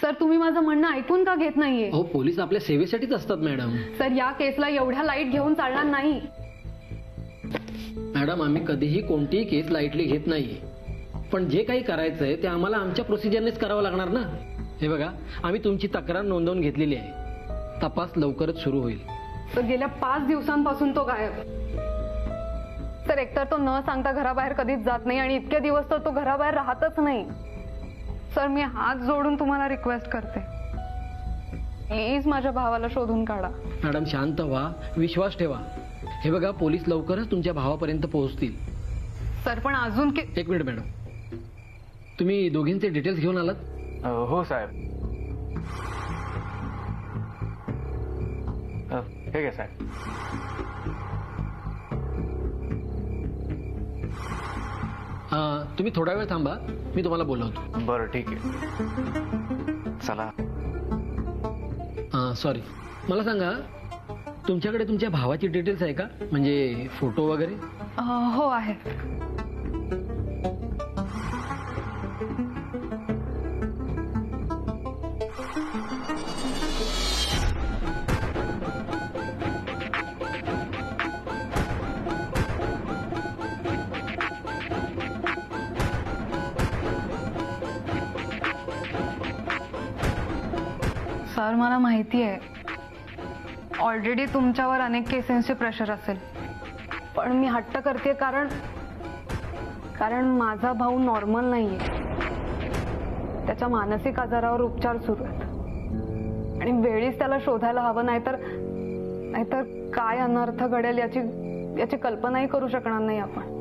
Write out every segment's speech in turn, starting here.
Sir तुम्ही माझं म्हणणं ऐकून का घेत नाहीये? अहो पोलीस आपल्या सेवेसाठीच असतात मॅडम. सर या केसला एवढ्या लाईट घेऊन चालणार नाही. मॅडम आम्ही कधीही कोणतीही केस लाईटली घेत नाही, पण जे काही करायचंय ते आम्हाला आमच्या प्रोसिजरनेच करावं लागणार ना. हे बघा, आम्ही तुमची तक्रार नोंदवून घेतलेली आहे. तपास लवकरच सुरू होईल. तर गेल्या 5 दिवसांपासून तो गायब. सर एकतर तो न सांगता घराबाहेर कधीच जात नाही आणि इतके दिवस तर तो घराबाहेर राहतच नाही. सर मी हात जोडून तुम्हाला रिक्वेस्ट करते, प्लीज माझ्या भावाला शोधून काढा. मॅडम शांत व्हा, विश्वास ठेवा. हे बघा, पोलीस लवकरच तुमच्या भावापर्यंत पोहोचतील. सर पण अजून एक मिनिट मॅडम, तुम्ही दोघींचे डिटेल्स घेऊन आलात? हो साहेब. ठीक आहे साहेब. तुम्ही थोडा वेळ थांबा, मी तुम्हाला बोलवतो. बरं ठीक आहे. चला. सॉरी, मला सांगा, तुमच्याकडे तुमच्या भावाची डिटेल्स आहे का? म्हणजे फोटो वगैरे? हो आहे. सर मला माहिती आहे ऑलरेडी तुमच्यावर अनेक केसेसचे प्रेशर असेल, पण मी हट्ट करते कारण माझा भाऊ नॉर्मल नाहीये. त्याच्या मानसिक आजारावर उपचार सुरू आहेत आणि वेळीच त्याला शोधायला हवं, नाहीतर काय अनर्थ घडेल याची कल्पनाही करू शकणार नाही आपण.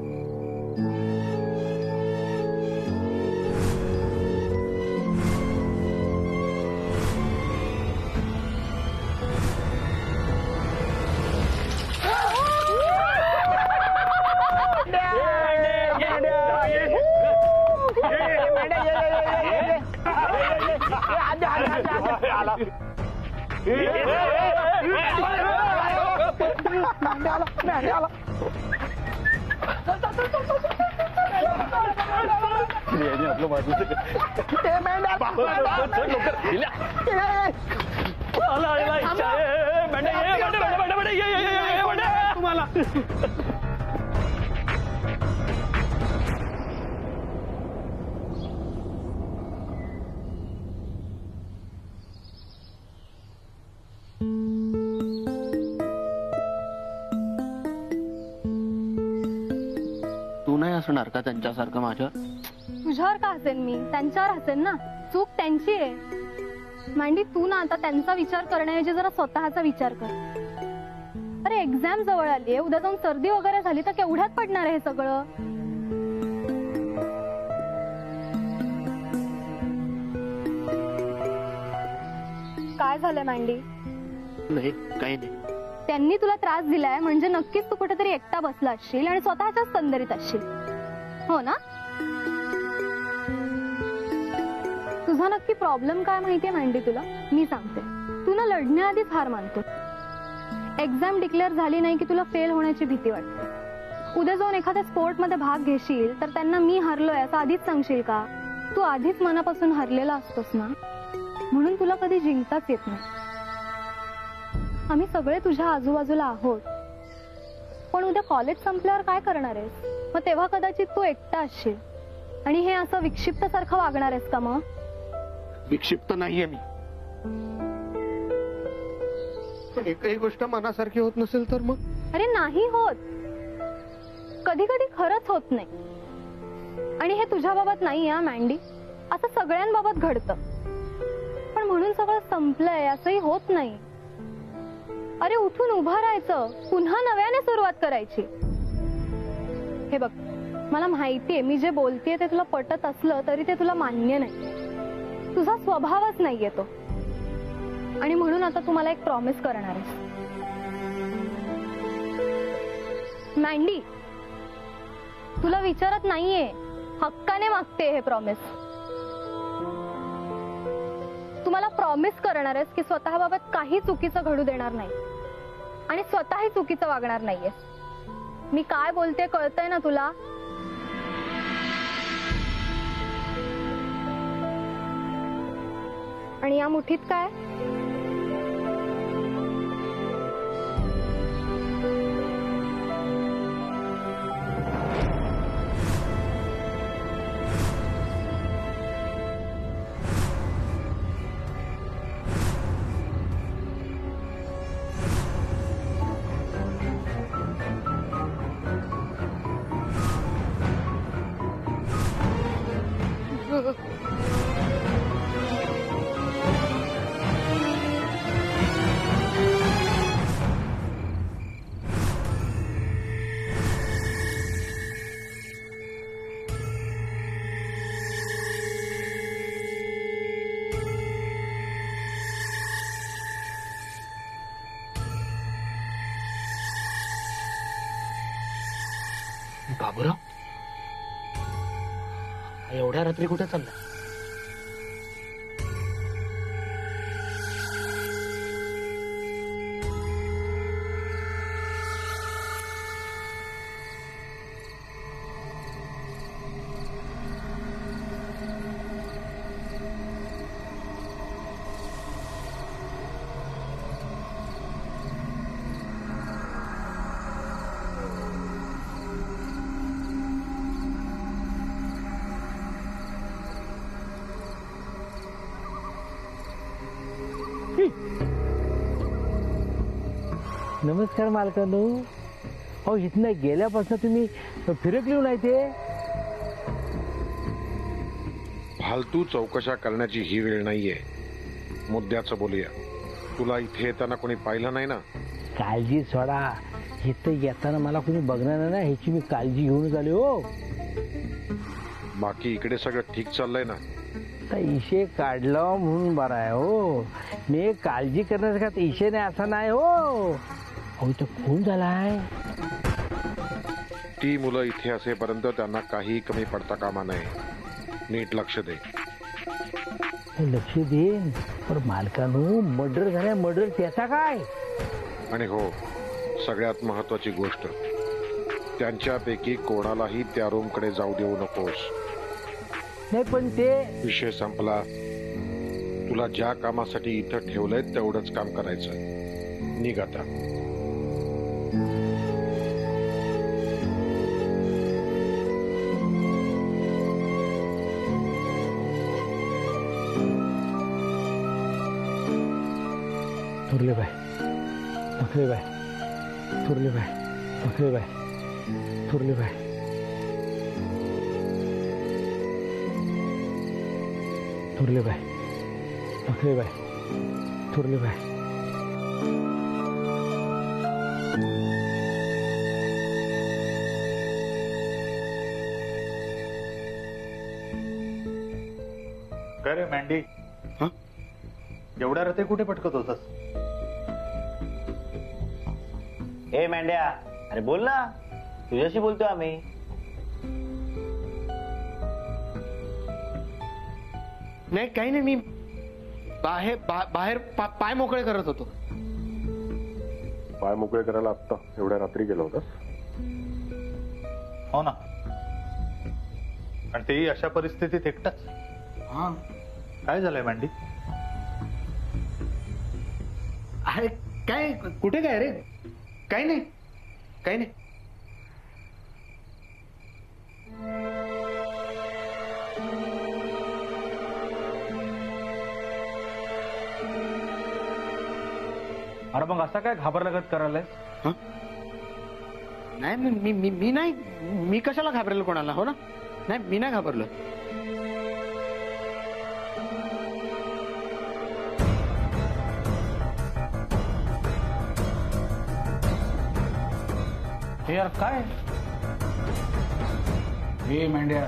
तू नाही असणार का त्यांच्यासारखं माझ्यावर? तुझ्यावर का हसेन मी? त्यांच्यावर हसेन ना. चूक त्यांची आहे. मांडी, तू ना आता त्यांचा विचार करण्याऐवजी जरा स्वतःचा विचार कर. अरे एक्झाम जवळ आली आहे, उद्या जाऊन सर्दी वगैरे झाली तर केवढ्यात पडणार आहे हे सगळं? काय झालंय मांडी? नाही, काही नाही. त्यांनी तुला त्रास दिलाय म्हणजे नक्कीच तू कुठेतरी एकटा बसला असशील आणि स्वतःच्याच तंदरीत असशील, हो ना? तुझा नक्की प्रॉब्लेम काय माहितीये मांडी तुला? मी सांगते. तू ना लढण्याआधीच हार मानतो. एक्झाम डिक्लेअर झाली नाही की तुला फेल होण्याची भीती वाटते. उद्या जाऊन एखाद्या स्पोर्ट मध्ये भाग घेशील तर त्यांना मी हरलोय असं आधीच सांगशील का? तू आधीच मनापासून हरलेला असतोस ना, म्हणून तुला कधी जिंकताच येत नाही. आम्ही सगळे तुझ्या आजूबाजूला आहोत, पण उद्या कॉलेज संपल्यावर काय करणार आहेस? मग तेव्हा कदाचित तू एकटा असशील आणि हे असं विक्षिप्त सारखं वागणार आहेस का? मग विक्षिप्त नाहीये मी. पण एकही गोष्ट मनासारखी होत नसेल तर मग? अरे नाही होत, कधी कधी खरंच होत नाही. आणि हे तुझ्या बाबत नाही हा मँडी, असं सगळ्यांबाबत घडतं. पण म्हणून सगळं संपलंय असंही होत नाही. अरे उठून उभं राहायचं, पुन्हा नव्याने सुरुवात करायची. हे बघ, मला माहितीये मी जे बोलतेय ते तुला पटत असलं तरी ते तुला मान्य नाही. तुझा स्वभावच नाहीये तो. आणि म्हणून आता तू मला एक प्रॉमिस करणार आहेस. मँडी, तुला विचारत नाहीये, हक्काने मागते हे प्रॉमिस. तुम्हाला प्रॉमिस करणार आहेस की स्वतःबाबत काही चुकीचं घडू देणार नाही आणि स्वतःही चुकीचं वागणार नाहीये. मी काय बोलते कळतंय ना तुला? आणि या मुठीत काय? बाबूराव, एवढ्या रात्री कुठे चालला? नमस्कार मालकांनो. अहो इथनं गेल्यापासून तुम्ही फिरकली नाही ते. फालतू चौकशा करण्याची ही वेळ नाहीये. मुद्द्याचं बोलूया. तुला इथे येताना कोणी पाहिलं नाही ना? काळजी सोडा. इथं येताना मला कोणी बघणार नाही ना ह्याची मी काळजी घेऊन आले हो. बाकी इकडे सगळं ठीक चाललंय ना? तर इशे काढलं म्हणून बरं आहे हो. मी काळजी करण्यासारखा इशे नाही असा नाही हो. अहो इथं खून झालाय. ती मुलं इथे असेपर्यंत त्यांना काही कमी पडता कामा नये. नीट लक्ष दे. लक्ष देईन पण मालकानो मर्डर झालाय. मर्डर त्याचा काय? आणि हो, सगळ्यात महत्वाची गोष्ट, त्यांच्यापैकी कोणालाही त्या रूमकडे जाऊ देऊ नकोस. नाही पण ते विषय संपला. तुला ज्या कामासाठी इथं ठेवलंय तेवढंच काम करायचं. निघ आता. थोरले बाय, थोरले बाय, थोरले बाय, थोरले बाय, थोरले बाय. थोरले बाय, थोरले बाय, थोरले बाय. काय रे मँडी, एवढ्या रात्री कुठे पटकत होतास? ए मेंढ्या, अरे बोल ना, तुझ्याशी बोलतोय आम्ही. नाही, काही नाही. मी बाहेर पाय मोकळे करत होतो. पाय मोकळे करायला आत्ता एवढ्या रात्री गेला होतास? हो ना, आणि तेही अशा परिस्थितीत एकटाच. हा, काय झालंय मँडी? अरे काय, कुठे काय रे? काही नाही, काही नाही. अरे मग असा काय घाबरल्यागत करायलाय? नाही, मी नाही. मी कशाला घाबरेल कोणाला? हो ना, नाही, मी नाही घाबरलो. हे यार काय? हे मेंढ्या,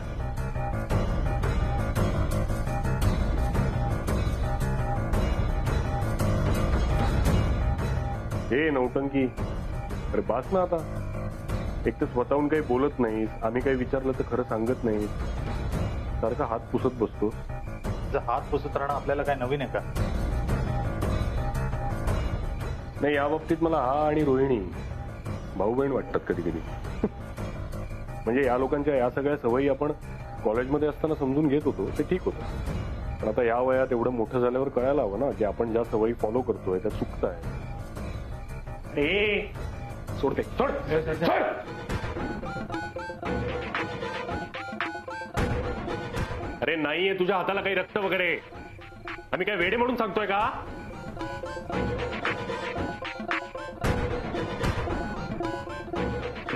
हे नौटंकी. अरे बास ना आता. एक तर स्वतःहून काही बोलत नाहीस, आम्ही काही विचारलं तर खरं सांगत नाहीस, सारखा हात पुसत बसतो. जर हात पुसत राहणं आपल्याला काय नवीन आहे का? नाही, या बाबतीत मला हा आणि रोहिणी भाऊ बहीण वाटतात कधी कधी. म्हणजे या लोकांच्या या सगळ्या सवयी आपण कॉलेजमध्ये असताना समजून घेत होतो, ते ठीक होतं. पण आता या वयात एवढं मोठं झाल्यावर कळायला हवं ना की आपण ज्या सवयी फॉलो करतोय त्या चुकत आहे. सोडते सोड सोड. अरे नाहीये तुझ्या हाताला काही रक्त वगैरे. आम्ही काय वेडे म्हणून सांगतोय का?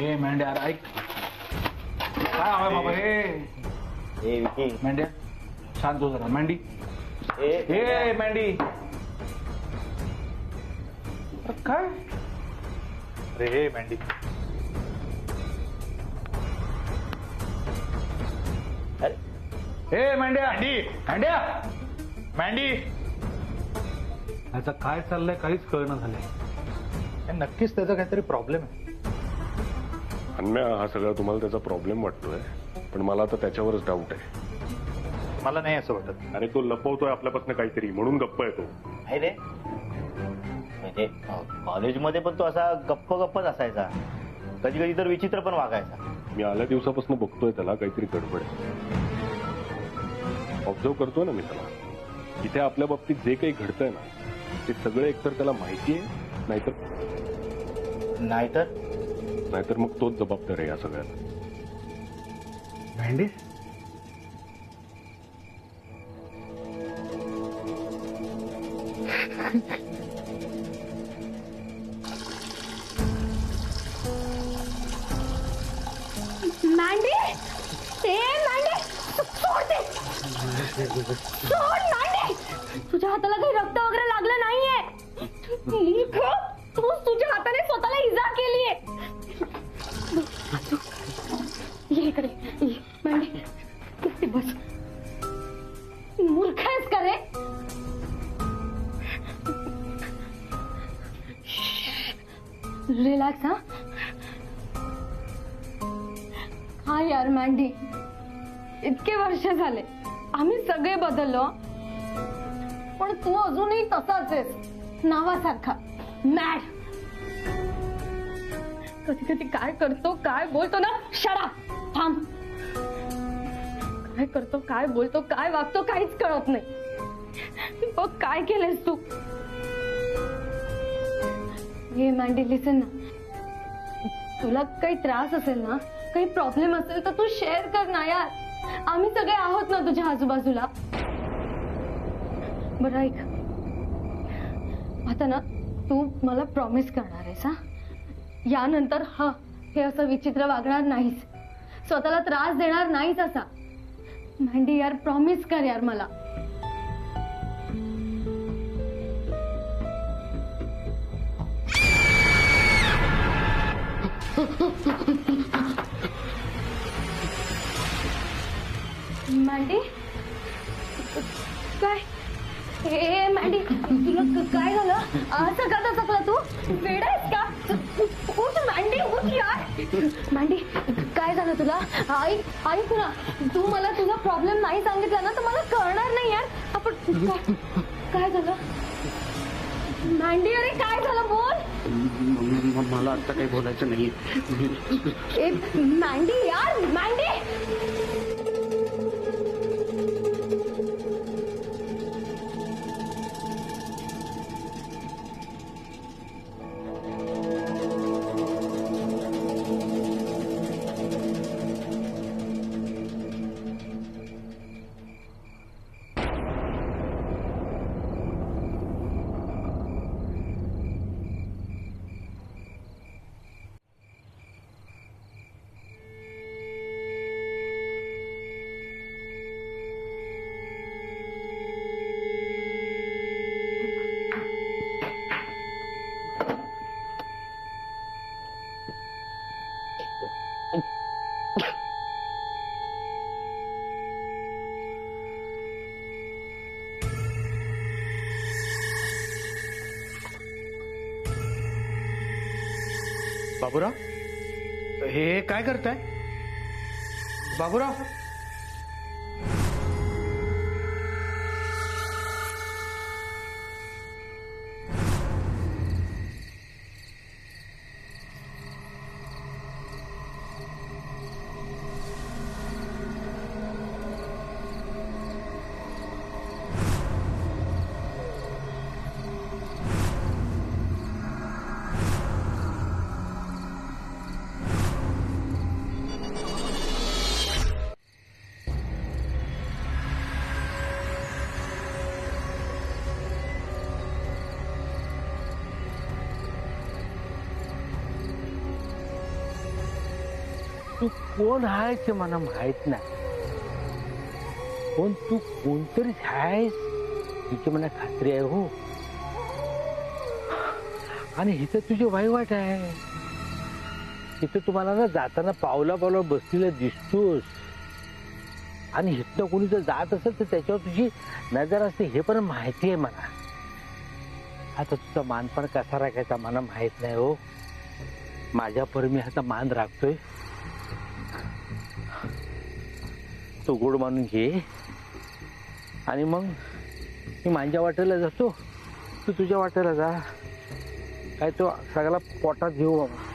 ए मेंढ्या अरे ऐक काय हवंय बाबा हे. ए विकी मेंढ्या शांत हो जरा. मेंढी ए मेंढी अरे काय. अरे हे मेंढी ए मेंढ्या मेंढ्या मेंढी ह्याचं काय चाललंय काहीच कळणं झालंय. नक्कीच त्याचा काहीतरी प्रॉब्लेम आहे. अन्म्या हा सगळा तुम्हाला त्याचा प्रॉब्लेम वाटतोय पण मला आता त्याच्यावरच डाऊट आहे. मला नाही असं वाटत. अरे तो लपवतोय आपल्यापासून काहीतरी म्हणून गप्प आहे तो. आहे रे म्हणजे कॉलेजमध्ये पण तो असा गप्प गप्पच असायचा. कधी कधी तर विचित्र पण वागायचा. मी आल्या दिवसापासून बघतोय त्याला काहीतरी गडबड आहे. ऑब्झर्व करतोय ना मी त्याला. इथे आपल्या बाबतीत जे काही घडतंय ना ते सगळं एकतर त्याला माहिती आहे नाहीतर मग तोच जबाबदार आहे या सगळ्याला. मेंढी मँडी ए मँडी सोड ते. सोड मँडी. तुझ्या हाताला काही रक्त वगैरे लागलं नाहीये. तू तुझ्या हाताने स्वतःला इजा केलीये. ये इकडे ये मँडी बस. मूर्ख आहेस का रे. रिलॅक्स हा. हा यार मँडी इतके वर्ष झाले आम्ही सगळे बदललो पण तू अजूनही तसाच आहेस नावासारखा मॅड. कधी कधी काय करतो काय बोलतो ना. शडा थांब. काय करतो काय बोलतो काय वागतो काहीच कळत नाही. बघ काय केलंस तू. हे मँडी लिसन ना. तुला काही त्रास असेल ना काही प्रॉब्लेम असेल तर तू शेअर कर ना यार. आम्ही सगळे आहोत ना तुझ्या आजूबाजूला. बरं ऐक आता ना तू मला प्रॉमिस करणार आहेस हा. यानंतर हे असं विचित्र वागणार नाहीस. स्वतःला त्रास देणार नाहीस असा. मँडी यार प्रॉमिस कर यार मला. मँडी काय हे मँडी तुला काय झालं. असं का चकला तू वेड आहेस का. उठ मँडी उठ यार. मँडी काय झालं तुला. ऐक ना तू मला तुझा प्रॉब्लेम नाही सांगितला ना तर मला कळणार नाही यार. आपण काय झालं मँडी. अरे काय झालं बोल. मला आता काही बोलायचं नाही. मँडी यार मँडी. बाबूराव हे काय करताय. बाबूराव कोण आहे ते मला माहित नाही, पण तू कोणतरीच आहेस हिची मला खात्री आहे हो. आणि इथं तुझे वाईवाट आहे, इथं तुम्हाला ना जाताना पावला पावला बसलेला दिसतोस, आणि इथनं कोणी जर जात असेल तर त्याच्यावर तुझी नजर असते हे पण माहिती आहे मला. आता तुझा मान पण कसा राखायचा मला माहित नाही हो. माझ्या पर मी आता मान राखतोय, तो गोड मानून घे, आणि मग मी माझ्या वाटेला जातो, तू तुझ्या वाटेला जा. काय तो सगळा पोटात घेऊ बाबा.